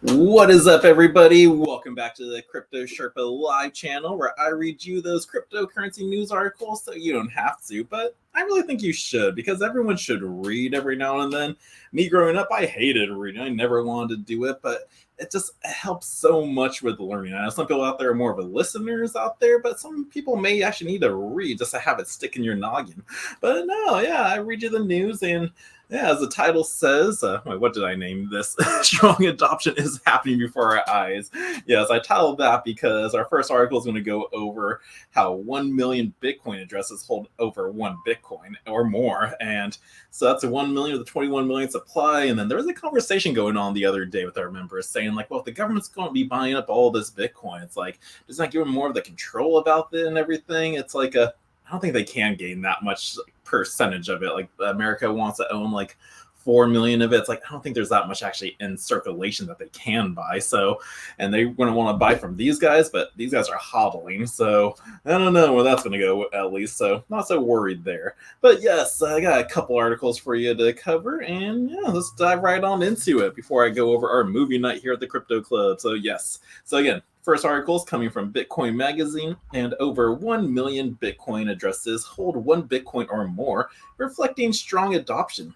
What is up, everybody? Welcome back to the Crypto Sherpa live channel, where I read you those cryptocurrency news articles so you don't have to, but I really think you should, because everyone should read every now and then. Me growing up, I hated reading. I never wanted to do it, but it just helps so much with learning. I know some people out there are more of a listeners out there, but some people may actually need to read just to have it stick in your noggin. But no, yeah, I read you the news, and yeah, as the title says, wait, what did I name this? Strong adoption is happening before our eyes. Yes, I titled that because our first article is going to go over how 1 million Bitcoin addresses hold over 1 Bitcoin or more. And so that's a 1 million of the 21 million supply. And then there was a conversation going on the other day with our members saying, like, well, if the government's going to be buying up all this Bitcoin, it's like, does that give them more of the control about it and everything? It's like I don't think they can gain that much percentage of it. Like America wants to own like 4 million of it. It's like, I don't think there's that much actually in circulation that they can buy. So, and they're going to want to buy from these guys, but these guys are hodling. So I don't know where that's going to go, at least. So not so worried there. But yes, I got a couple articles for you to cover, and yeah, let's dive right on into it before I go over our movie night here at the Crypto Club. So yes. So again, first article is coming from Bitcoin Magazine, and over 1 million Bitcoin addresses hold 1 Bitcoin or more, reflecting strong adoption.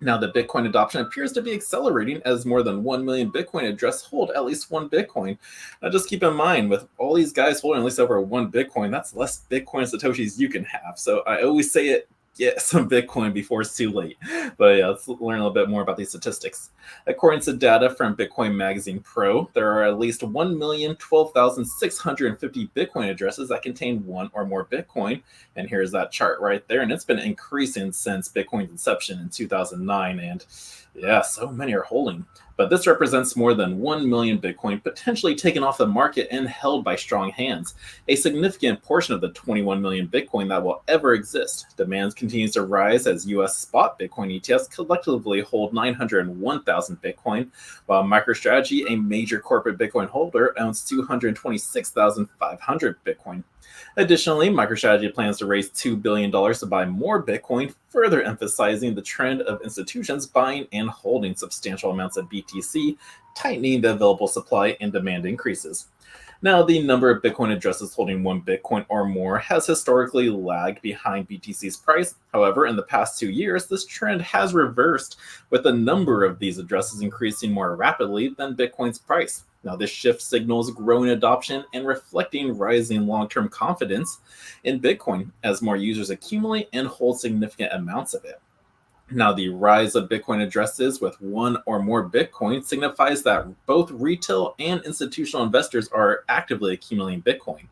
Now, the Bitcoin adoption appears to be accelerating as more than 1 million Bitcoin addresses hold at least 1 Bitcoin. Now, just keep in mind, with all these guys holding at least over 1 Bitcoin, that's less Bitcoin Satoshis you can have. So I always say it, get some Bitcoin before it's too late. But yeah, let's learn a little bit more about these statistics. According to data from Bitcoin Magazine Pro, there are at least 1,012,650 Bitcoin addresses that contain 1 or more Bitcoin. And here's that chart right there. And it's been increasing since Bitcoin's inception in 2009. And yeah, so many are holding. But this represents more than 1 million Bitcoin potentially taken off the market and held by strong hands, a significant portion of the 21 million Bitcoin that will ever exist. Demand continues to rise as U.S. spot Bitcoin ETFs collectively hold 901,000 Bitcoin, while MicroStrategy, a major corporate Bitcoin holder, owns 226,500 Bitcoin. Additionally, MicroStrategy plans to raise $2 billion to buy more Bitcoin, further emphasizing the trend of institutions buying and holding substantial amounts of BTC, tightening the available supply and demand increases. Now, the number of Bitcoin addresses holding 1 Bitcoin or more has historically lagged behind BTC's price. However, in the past 2 years, this trend has reversed, with the number of these addresses increasing more rapidly than Bitcoin's price. Now, this shift signals growing adoption and reflecting rising long-term confidence in Bitcoin as more users accumulate and hold significant amounts of it. Now, the rise of Bitcoin addresses with 1 or more Bitcoin signifies that both retail and institutional investors are actively accumulating Bitcoin.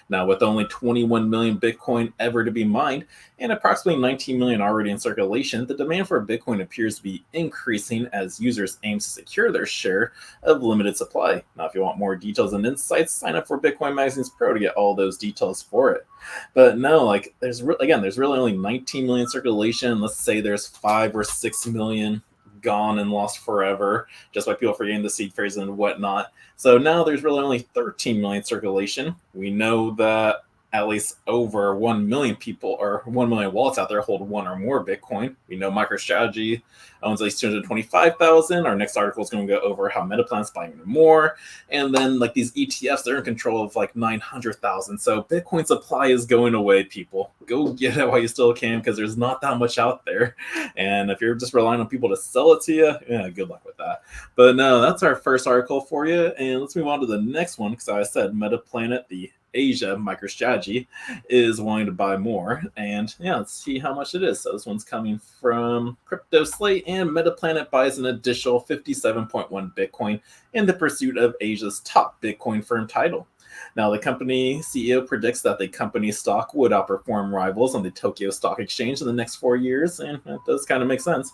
Now, with only 21 million Bitcoin ever to be mined and approximately 19 million already in circulation, the demand for Bitcoin appears to be increasing as users aim to secure their share of limited supply. Now, if you want more details and insights, sign up for Bitcoin Magazine's Pro to get all those details for it. But no, like there's really only 19 million circulation. Let's say there's 5 or 6 million gone and lost forever, just by people forgetting the seed phrase and whatnot. So now there's really only 13 million circulation. We know that at least over 1 million people or 1 million wallets out there hold 1 or more Bitcoin. We know MicroStrategy owns at least 225,000. Our next article is going to go over how Metaplan's buying more. And then like these ETFs, they're in control of like 900,000. So Bitcoin supply is going away, people. Go get it while you still can, because there's not that much out there. And if you're just relying on people to sell it to you, yeah, good luck with that. But no, that's our first article for you. And let's move on to the next one, because I said Metaplanet, the Asia MicroStrategy, is wanting to buy more, and yeah, let's see how much it is. So this one's coming from Crypto Slate, and Metaplanet buys an additional 57.1 Bitcoin in the pursuit of Asia's top Bitcoin firm title. Now, the company CEO predicts that the company's stock would outperform rivals on the Tokyo Stock Exchange in the next 4 years, and that does kind of make sense.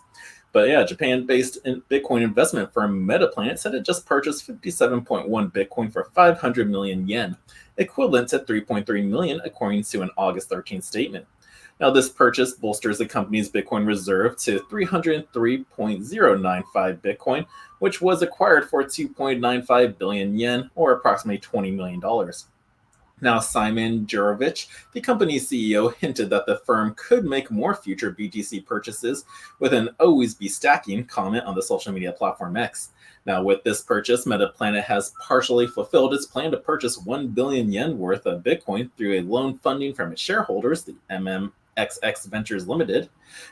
But yeah, Japan-based Bitcoin investment firm Metaplanet said it just purchased 57.1 Bitcoin for 500 million yen, equivalent to 3.3 million, according to an August 13th statement. Now, this purchase bolsters the company's Bitcoin reserve to 303.095 Bitcoin, which was acquired for 2.95 billion yen, or approximately $20 million. Now, Simon Jurovich, the company's CEO, hinted that the firm could make more future BTC purchases with an always be stacking comment on the social media platform X. Now, with this purchase, MetaPlanet has partially fulfilled its plan to purchase 1 billion yen worth of Bitcoin through a loan funding from its shareholders, the MMXX Ventures Limited.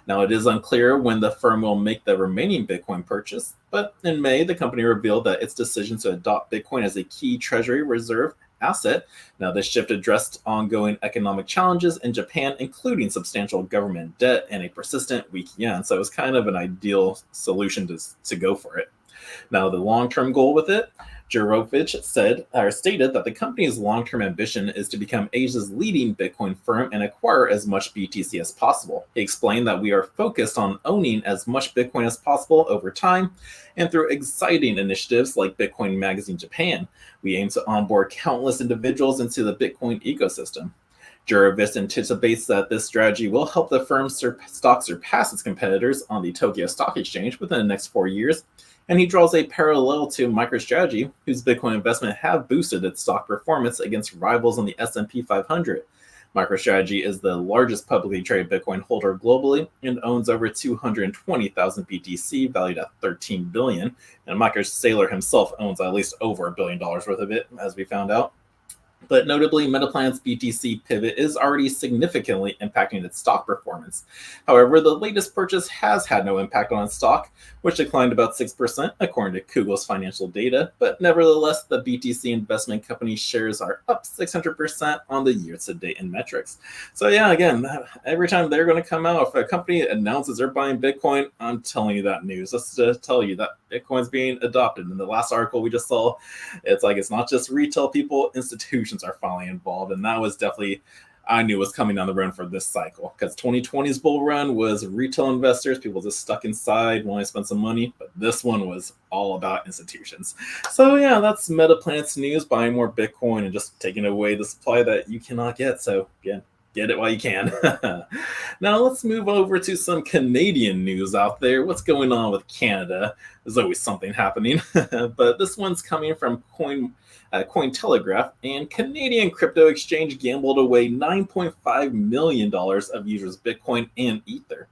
Now, it is unclear when the firm will make the remaining Bitcoin purchase, but in May, the company revealed that its decision to adopt Bitcoin as a key treasury reserve asset. Now, this shift addressed ongoing economic challenges in Japan, including substantial government debt and a persistent weak yen. So it was kind of an ideal solution to go for it. Now, the long-term goal with it, Jurovich stated that the company's long-term ambition is to become Asia's leading Bitcoin firm and acquire as much BTC as possible. He explained that we are focused on owning as much Bitcoin as possible over time, and through exciting initiatives like Bitcoin Magazine Japan, we aim to onboard countless individuals into the Bitcoin ecosystem. Jurovich anticipates that this strategy will help the firm's stock surpass its competitors on the Tokyo Stock Exchange within the next 4 years, and he draws a parallel to MicroStrategy, whose Bitcoin investment have boosted its stock performance against rivals on the S&P 500. MicroStrategy is the largest publicly traded Bitcoin holder globally and owns over 220,000 BTC valued at $13 billion, and Michael Saylor himself owns at least over $1 billion worth of it, as we found out. But notably, MetaPlanet's BTC pivot is already significantly impacting its stock performance. However, the latest purchase has had no impact on its stock, which declined about 6% according to Google's financial data. But nevertheless, the BTC investment company shares are up 600% on the year-to-date in metrics. So yeah, again, every time they're going to come out, if a company announces they're buying Bitcoin, I'm telling you that news. Just to tell you that Bitcoin's being adopted. In the last article we just saw, it's not just retail people, institutions are finally involved, and that was definitely, I knew was coming down the road for this cycle, because 2020's bull run was retail investors, people just stuck inside wanting to spend some money, but this one was all about institutions. So yeah, that's MetaPlanet's news, buying more Bitcoin and just taking away the supply that you cannot get. So again, get it while you can. Now let's move over to some Canadian news out there. What's going on with Canada? There's always something happening, but this one's coming from Cointelegraph, and Canadian crypto exchange gambled away $9.5 million of users' Bitcoin and Ether.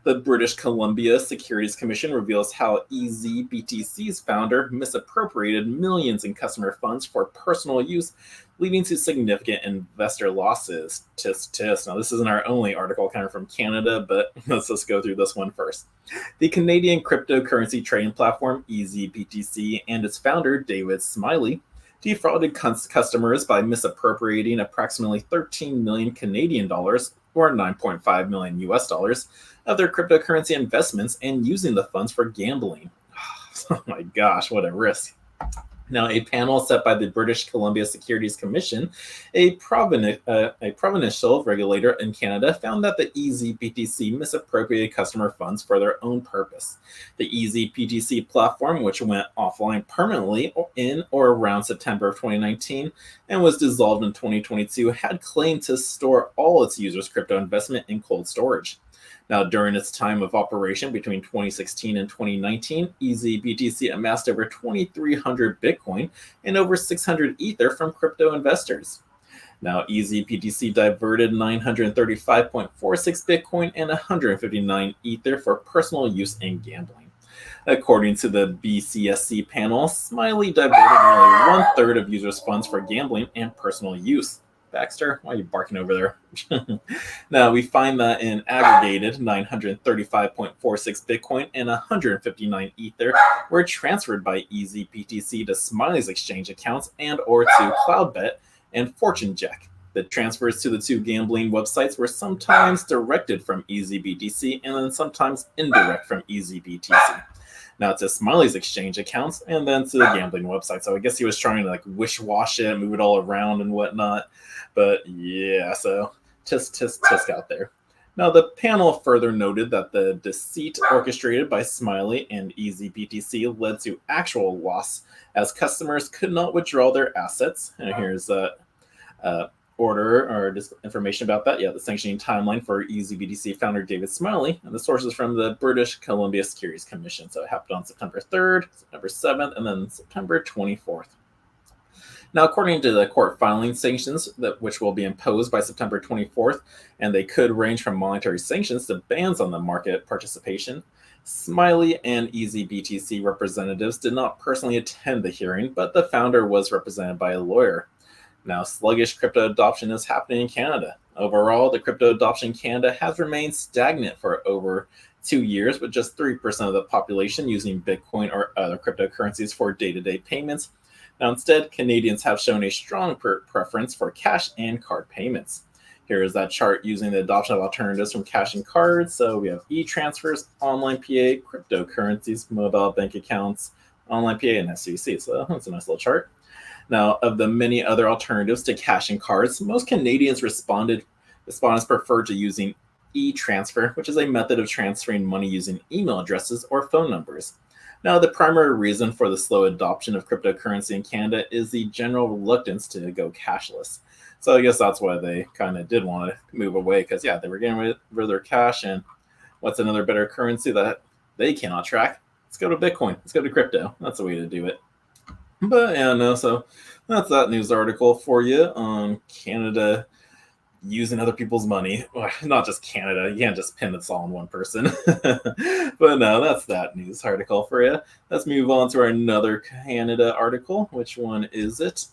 The British Columbia Securities Commission reveals how EASBTC's founder misappropriated millions in customer funds for personal use, leading to significant investor losses. Tisk tisk. Now, this isn't our only article coming from Canada, but let's just go through this one first. The Canadian cryptocurrency trading platform EASBTC and its founder, David Smiley, defrauded customers by misappropriating approximately 13 million Canadian dollars, or 9.5 million US dollars, of their cryptocurrency investments and using the funds for gambling. Oh my gosh, what a risk. Now, a panel set by the British Columbia Securities Commission, a provincial regulator in Canada, found that the EASBTC misappropriated customer funds for their own purpose. The EASBTC platform, which went offline permanently in or around September of 2019 and was dissolved in 2022, had claimed to store all its users' crypto investment in cold storage. Now, during its time of operation between 2016 and 2019, EASBTC amassed over 2,300 Bitcoin and over 600 Ether from crypto investors. Now, EASBTC diverted 935.46 Bitcoin and 159 Ether for personal use and gambling. According to the BCSC panel, Smiley diverted nearly one-third of users' funds for gambling and personal use. Baxter, why are you barking over there? Now, we find that an aggregated 935.46 Bitcoin and 159 Ether were transferred by EASBTC to Smiley's exchange accounts and or to CloudBet and FortuneJack. The transfers to the two gambling websites were sometimes directed from EASBTC and then sometimes indirect from EASBTC. Now to Smiley's exchange accounts and then to the gambling website. So I guess he was trying to like wish-wash it, move it all around and whatnot. But yeah, so tisk out there. Now the panel further noted that the deceit orchestrated by Smiley and EASBTC led to actual loss as customers could not withdraw their assets. And here's order or just information about that. Yeah, the sanctioning timeline for EASBTC founder David Smiley, and the sources from the British Columbia Securities Commission. So it happened on September 3rd, September 7th, and then September 24th. Now, according to the court filing sanctions, which will be imposed by September 24th, and they could range from monetary sanctions to bans on the market participation, Smiley and EASBTC representatives did not personally attend the hearing, but the founder was represented by a lawyer. Now, sluggish crypto adoption is happening in Canada. Overall, the crypto adoption in Canada has remained stagnant for over 2 years, with just 3% of the population using Bitcoin or other cryptocurrencies for day-to-day payments. Now, instead, Canadians have shown a strong preference for cash and card payments. Here is that chart using the adoption of alternatives from cash and cards. So we have e-transfers, online PA, cryptocurrencies, mobile bank accounts, online PA, and SCC. So that's a nice little chart. Now, of the many other alternatives to cash and cards, most Canadians respondents prefer to using e-transfer, which is a method of transferring money using email addresses or phone numbers. Now, the primary reason for the slow adoption of cryptocurrency in Canada is the general reluctance to go cashless. So I guess that's why they kind of did want to move away, because they were getting rid of their cash, and what's another better currency that they cannot track? Let's go to Bitcoin. Let's go to crypto. That's the way to do it. But so that's that news article for you on Canada using other people's money. Well, not just Canada. You can't just pin this all on one person. But no, that's that news article for you. Let's move on to another Canada article. Which one is it?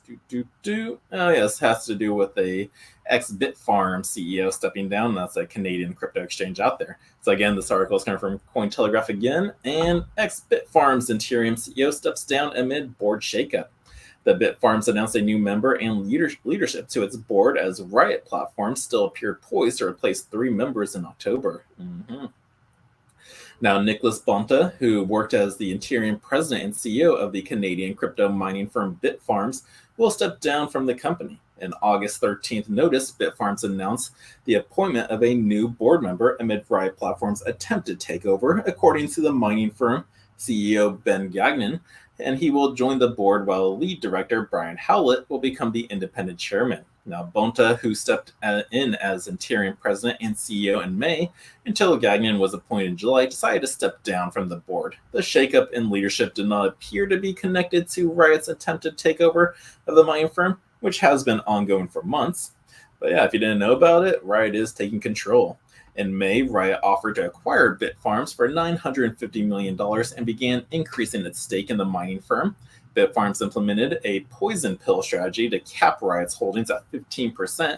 Oh, yes, has to do with a ex-Bitfarm CEO stepping down. That's a Canadian crypto exchange out there. So again, this article is coming from Cointelegraph again. And ex-Bitfarm's interim CEO steps down amid board shakeup. The Bitfarms announced a new member and leadership to its board as Riot Platforms still appear poised to replace 3 members in October. Now, Nicholas Bonta, who worked as the interim president and CEO of the Canadian crypto mining firm Bitfarms, will step down from the company. In August 13th notice, Bitfarms announced the appointment of a new board member amid Riot Platforms' attempted takeover, according to the mining firm CEO Ben Gagnon, and he will join the board while lead director Brian Howlett will become the independent chairman. Now, Bonta, who stepped in as interim president and CEO in May until Gagnon was appointed in July, decided to step down from the board. The shakeup in leadership did not appear to be connected to Riot's attempted takeover of the mining firm, which has been ongoing for months. But if you didn't know about it, Riot is taking control. In May, Riot offered to acquire Bitfarms for $950 million and began increasing its stake in the mining firm. Bitfarms implemented a poison pill strategy to cap Riot's holdings at 15%,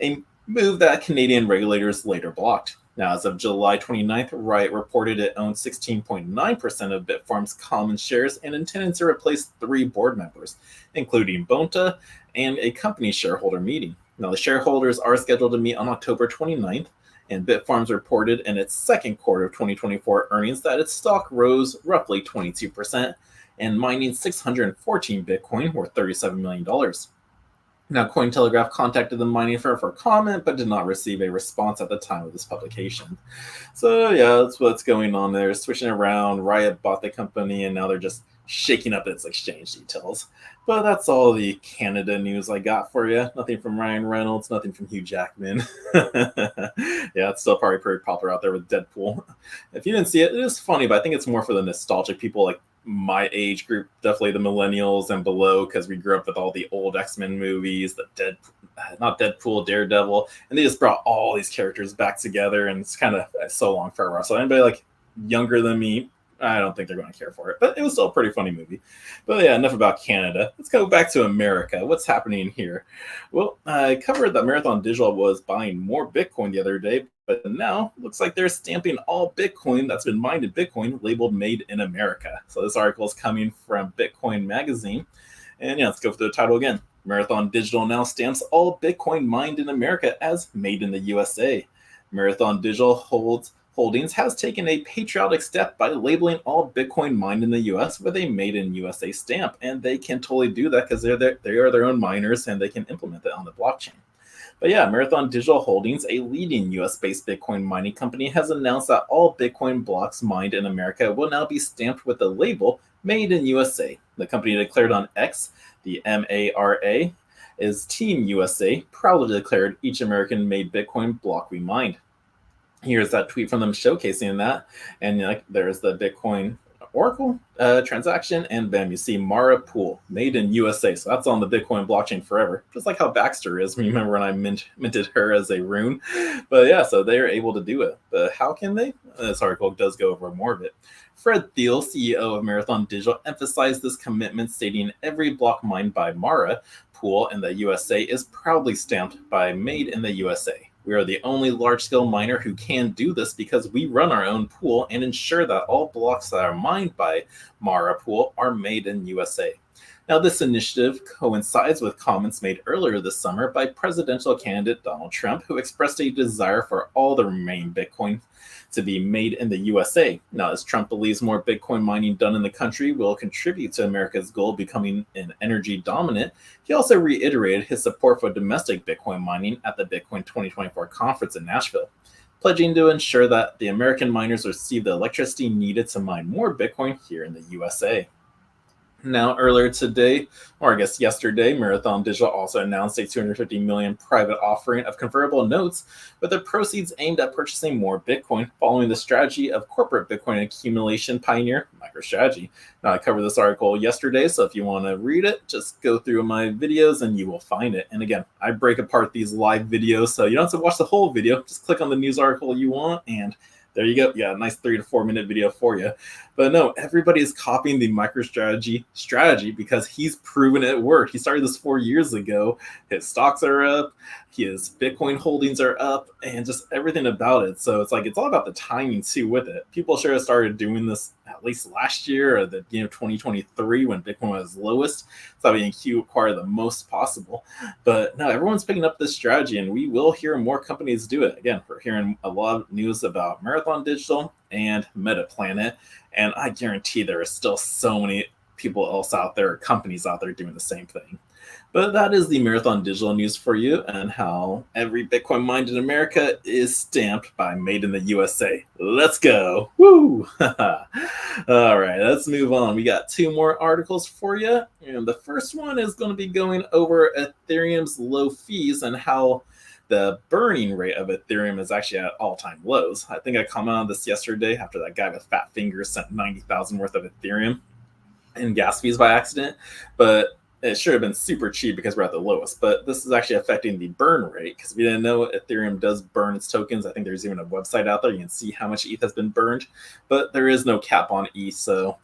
a move that Canadian regulators later blocked. Now, as of July 29th, Riot reported it owned 16.9% of Bitfarms' common shares and intended to replace 3 board members, including Bonta, and a company shareholder meeting. Now, the shareholders are scheduled to meet on October 29th. And Bitfarms reported in its second quarter of 2024 earnings that its stock rose roughly 22% and mining 614 Bitcoin worth $37 million. Now, Cointelegraph contacted the mining firm for comment, but did not receive a response at the time of this publication. So that's what's going on there. Switching around, Riot bought the company, and now they're just shaking up its exchange details. But that's all the Canada news I got for you. Nothing from Ryan Reynolds, nothing from Hugh Jackman. It's still probably pretty popular out there with Deadpool. If you didn't see it, it is funny, but I think it's more for the nostalgic people like my age group, definitely the millennials and below, because we grew up with all the old X-Men movies, not Deadpool, Daredevil, and they just brought all these characters back together, and it's kind of so long for a while. So anybody like younger than me, I don't think they're going to care for it, but it was still a pretty funny movie. But enough about Canada. Let's go back to America. What's happening here? Well, I covered that Marathon Digital was buying more Bitcoin the other day, but now looks like they're stamping all Bitcoin that's been mined in Bitcoin labeled Made in America. So this article is coming from Bitcoin Magazine. And let's go through the title again. Marathon Digital now stamps all Bitcoin mined in America as Made in the USA. Marathon Digital Holdings has taken a patriotic step by labeling all Bitcoin mined in the U.S. with a Made in USA stamp, and they can totally do that because they are their own miners and they can implement it on the blockchain. But Marathon Digital Holdings, a leading U.S.-based Bitcoin mining company, has announced that all Bitcoin blocks mined in America will now be stamped with the label Made in USA. The company declared on X, the MARA is Team USA, proudly declared each American-made Bitcoin block we mined. Here's that tweet from them showcasing that, and there's the Bitcoin Oracle transaction, and bam, you see Mara Pool, made in USA. So that's on the Bitcoin blockchain forever, just like how Baxter is. Remember when I minted her as a rune? But yeah, so they are able to do it. But how can they? This article does go over more of it. Fred Thiel, CEO of Marathon Digital, emphasized this commitment, stating every block mined by Mara Pool in the USA is proudly stamped by Made in the USA. We are the only large-scale miner who can do this because we run our own pool and ensure that all blocks that are mined by Mara Pool are made in USA. Now, this initiative coincides with comments made earlier this summer by presidential candidate Donald Trump, who expressed a desire for all the remaining Bitcoin to be made in the USA. Now, as Trump believes more Bitcoin mining done in the country will contribute to America's goal of becoming an energy dominant, he also reiterated his support for domestic Bitcoin mining at the Bitcoin 2024 conference in Nashville, pledging to ensure that the American miners receive the electricity needed to mine more Bitcoin here in the USA. Now, earlier today, or I guess yesterday, Marathon Digital also announced a $250 million private offering of convertible notes, with the proceeds aimed at purchasing more Bitcoin, following the strategy of corporate Bitcoin accumulation pioneer MicroStrategy. Now, I covered this article yesterday, so if you want to read it, just go through my videos and you will find it. And again, I break apart these live videos, so you don't have to watch the whole video. Just click on the news article you want, and there you go. Yeah, a nice 3 to 4 minute video for you. But no, everybody is copying the MicroStrategy strategy because he's proven it worked. He started this 4 years ago. His stocks are up, his Bitcoin holdings are up, and just everything about it. So it's like it's all about the timing too with it. People should have started doing this at least last year or the 2023 when Bitcoin was lowest. So being Q acquire the most possible. But no, everyone's picking up this strategy, and we will hear more companies do it. Again, we're hearing a lot of news about Marathon Digital and MetaPlanet, and I guarantee there are still so many people else out there, companies out there doing the same thing. But that is the Marathon Digital news for you, and how every Bitcoin mined in America is stamped by Made in the USA. Let's go. Woo! All right, let's move on. We got 2 more articles for you. And the first one is going to be going over Ethereum's low fees and how the burning rate of Ethereum is actually at all-time lows. I think I commented on this yesterday after that guy with fat fingers sent 90,000 worth of Ethereum in gas fees by accident. But it should have been super cheap because we're at the lowest. But this is actually affecting the burn rate, because we didn't know Ethereum does burn its tokens. I think there's even a website out there. You can see how much ETH has been burned, but there is no cap on ETH. So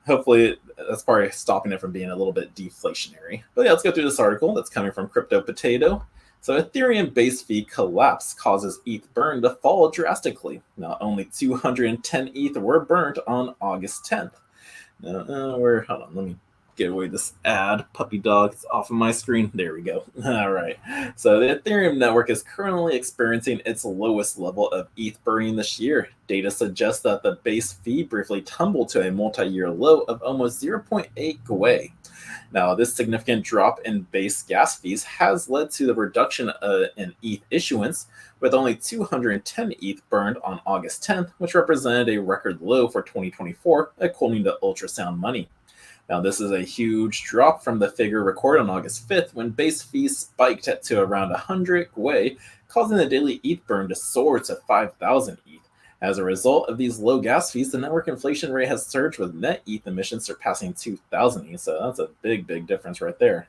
hopefully that's probably stopping it from being a little bit deflationary. But yeah, let's go through this article that's coming from Crypto Potato. So Ethereum base fee collapse causes ETH burn to fall drastically. Now, only 210 ETH were burned on August 10th. Hold on, let me get away this ad. Puppy dog is off of my screen. There we go. All right. So the Ethereum network is currently experiencing its lowest level of ETH burning this year. Data suggests that the base fee briefly tumbled to a multi-year low of almost 0.8 Gwei. Now, this significant drop in base gas fees has led to the reduction in ETH issuance, with only 210 ETH burned on August 10th, which represented a record low for 2024, according to Ultrasound Money. Now, this is a huge drop from the figure recorded on August 5th, when base fees spiked to around 100 Gwei, causing the daily ETH burn to soar to 5,000 ETH. As a result of these low gas fees, the network inflation rate has surged, with net ETH emissions surpassing 2,000 ETH. So that's a big, big difference right there.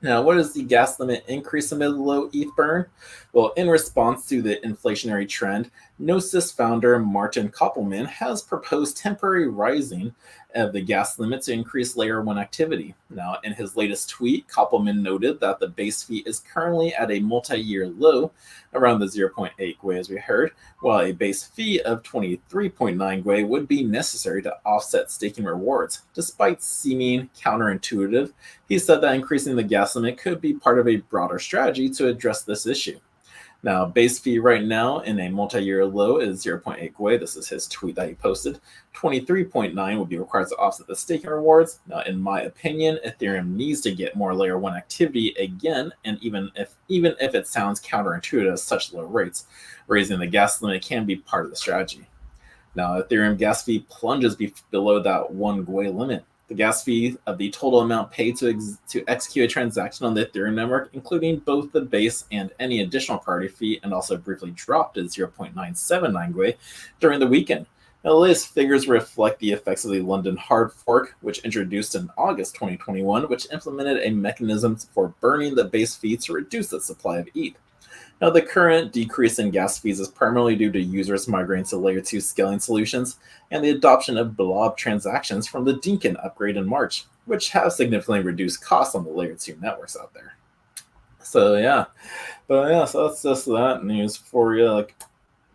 Now, what is the gas limit increase amid low ETH burn? Well, in response to the inflationary trend, Gnosis founder Martin Koppelman has proposed temporary rising of the gas limit to increase layer 1 activity. Now, in his latest tweet, Koppelman noted that the base fee is currently at a multi-year low, around the 0.8 Gwei as we heard, while a base fee of 23.9 Gwei would be necessary to offset staking rewards. Despite seeming counterintuitive, he said that increasing the gas limit could be part of a broader strategy to address this issue. Now, base fee right now in a multi-year low is 0.8 Gwei. This is his tweet that he posted. 23.9 would be required to offset the staking rewards. Now, in my opinion, Ethereum needs to get more layer 1 activity again, and even if it sounds counterintuitive at such low rates, raising the gas limit can be part of the strategy. Now, Ethereum gas fee plunges below that 1 Gwei limit. The gas fee of the total amount paid to execute a transaction on the Ethereum network, including both the base and any additional priority fee, and also briefly dropped to 0.979 Gwei during the weekend. Now, the latest figures reflect the effects of the London hard fork, which introduced in August 2021, which implemented a mechanism for burning the base fee to reduce the supply of ETH. Now, the current decrease in gas fees is primarily due to users migrating to Layer 2 scaling solutions and the adoption of blob transactions from the Deacon upgrade in March, which have significantly reduced costs on the Layer 2 networks out there. So, yeah. But yeah, so that's just that news for you. Like,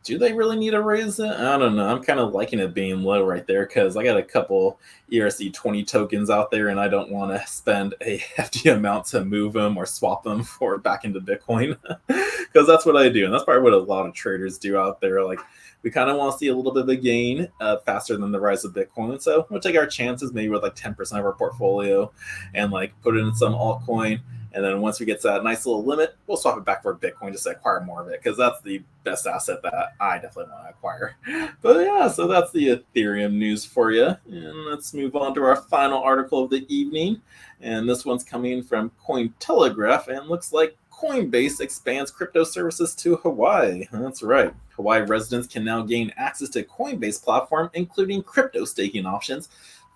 do they really need to raise it? I don't know. I'm kind of liking it being low right there because I got a couple ERC20 tokens out there and I don't want to spend a hefty amount to move them or swap them for back into Bitcoin because that's what I do. And that's probably what a lot of traders do out there. Like, we kind of want to see a little bit of a gain faster than the rise of Bitcoin. So we'll take our chances maybe with like 10% of our portfolio and like put it in some altcoin. And then once we get to that nice little limit, we'll swap it back for Bitcoin just to acquire more of it because that's the best asset that I definitely want to acquire. But yeah, so that's the Ethereum news for you. And let's move on to our final article of the evening. And this one's coming from Cointelegraph and looks like Coinbase expands crypto services to Hawaii. That's right. Hawaii residents can now gain access to Coinbase platform, including crypto staking options,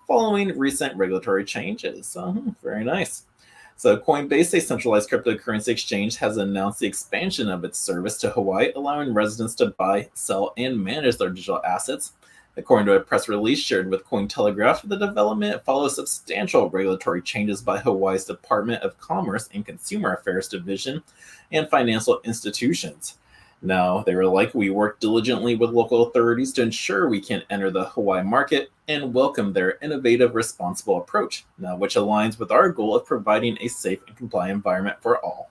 following recent regulatory changes. Very nice. So Coinbase, a centralized cryptocurrency exchange, has announced the expansion of its service to Hawaii, allowing residents to buy, sell, and manage their digital assets. According to a press release shared with Cointelegraph, the development follows substantial regulatory changes by Hawaii's Department of Commerce and Consumer Affairs Division and financial institutions. Now, they were like, we work diligently with local authorities to ensure we can enter the Hawaii market and welcome their innovative, responsible approach, now which aligns with our goal of providing a safe and compliant environment for all.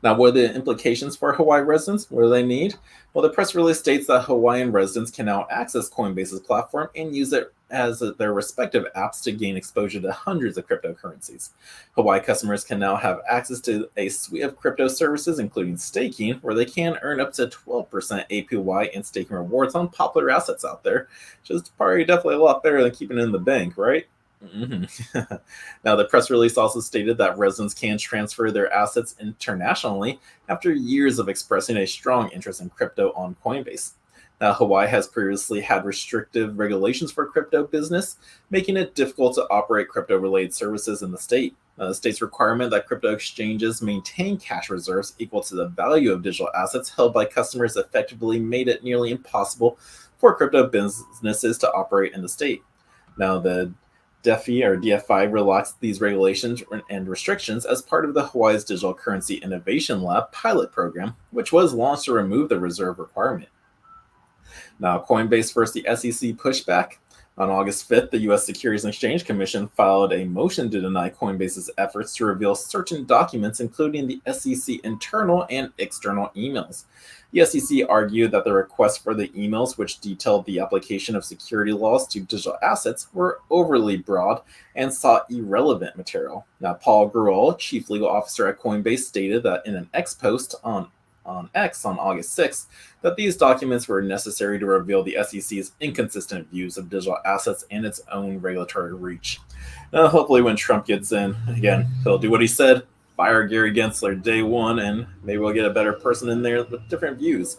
Now, what are the implications for Hawaii residents? What do they need? Well, the press release states that Hawaiian residents can now access Coinbase's platform and use it as their respective apps to gain exposure to hundreds of cryptocurrencies. Hawaii customers can now have access to a suite of crypto services, including staking, where they can earn up to 12% APY in staking rewards on popular assets out there, which is probably definitely a lot better than keeping it in the bank, right? Mm-hmm. Now, the press release also stated that residents can transfer their assets internationally after years of expressing a strong interest in crypto on Coinbase. Now, Hawaii has previously had restrictive regulations for crypto business, making it difficult to operate crypto-related services in the state. The state's requirement that crypto exchanges maintain cash reserves equal to the value of digital assets held by customers effectively made it nearly impossible for crypto businesses to operate in the state. Now, the DFI relaxed these regulations and restrictions as part of the Hawaii's Digital Currency Innovation Lab pilot program, which was launched to remove the reserve requirement. Now, Coinbase first the SEC pushback. On August 5th, the U.S. Securities and Exchange Commission filed a motion to deny Coinbase's efforts to reveal certain documents, including the SEC internal and external emails. The SEC argued that the requests for the emails, which detailed the application of security laws to digital assets, were overly broad and sought irrelevant material. Now, Paul Grewal, chief legal officer at Coinbase, stated that in an X post on X on August 6th that these documents were necessary to reveal the SEC's inconsistent views of digital assets and its own regulatory reach. Now, hopefully when Trump gets in, again, he'll do what he said, fire Gary Gensler day one, and maybe we'll get a better person in there with different views.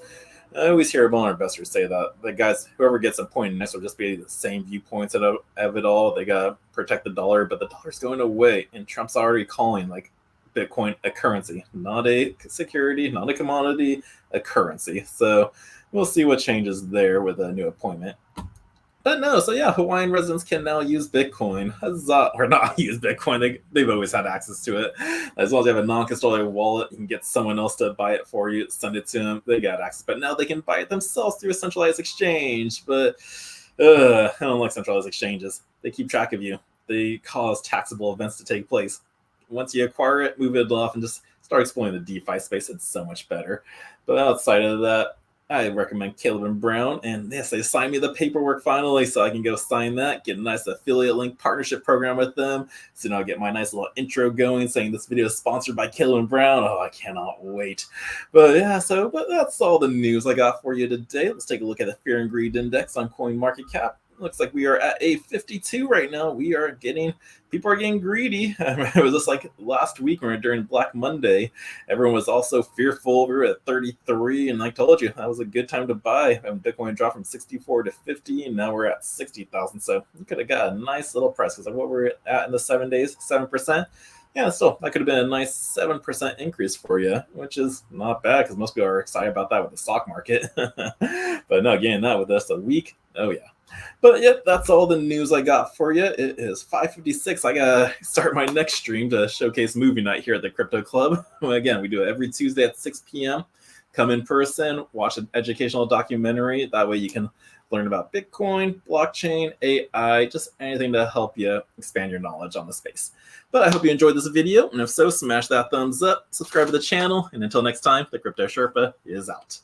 I always hear one of our investors say that the guys, whoever gets appointed next will just be the same viewpoints of it all. They got to protect the dollar, but the dollar's going away, and Trump's already calling like Bitcoin a currency, not a security, not a commodity, a currency. So we'll see what changes there with a new appointment. But no, so yeah, Hawaiian residents can now use Bitcoin. Huzzah, or not use Bitcoin. They've always had access to it. As long as you have a non-custodial wallet, you can get someone else to buy it for you, send it to them. They got access. But now they can buy it themselves through a centralized exchange. But I don't like centralized exchanges. They keep track of you. They cause taxable events to take place. Once you acquire it, move it off and just start exploring the DeFi space. It's so much better. But outside of that, I recommend Caleb and Brown. And yes, they signed me the paperwork finally, so I can go sign that, get a nice affiliate link partnership program with them. So now I'll get my nice little intro going saying this video is sponsored by Caleb and Brown. Oh, I cannot wait. But yeah, but that's all the news I got for you today. Let's take a look at the Fear and Greed Index on CoinMarketCap. looks like we are at a 52 right now. People are getting greedy. It was just like last week when we were during Black Monday. Everyone was also fearful. We were at 33, and I told you that was a good time to buy. And Bitcoin dropped from 64 to 50, and now we're at 60,000. So you could have got a nice little price because of what we're at in the 7 days, 7%. Yeah, still, that could have been a nice 7% increase for you, which is not bad because most people are excited about that with the stock market. But no, getting that with just a week, oh yeah. But yep, that's all the news I got for you. It is 5:56. I gotta start my next stream to showcase movie night here at the Crypto Club. Again, we do it every Tuesday at 6 p.m. Come in person, watch an educational documentary. That way you can learn about Bitcoin, blockchain, AI, just anything to help you expand your knowledge on the space. But I hope you enjoyed this video, and if so, smash that thumbs up, subscribe to the channel, and until next time, the Crypto Sherpa is out.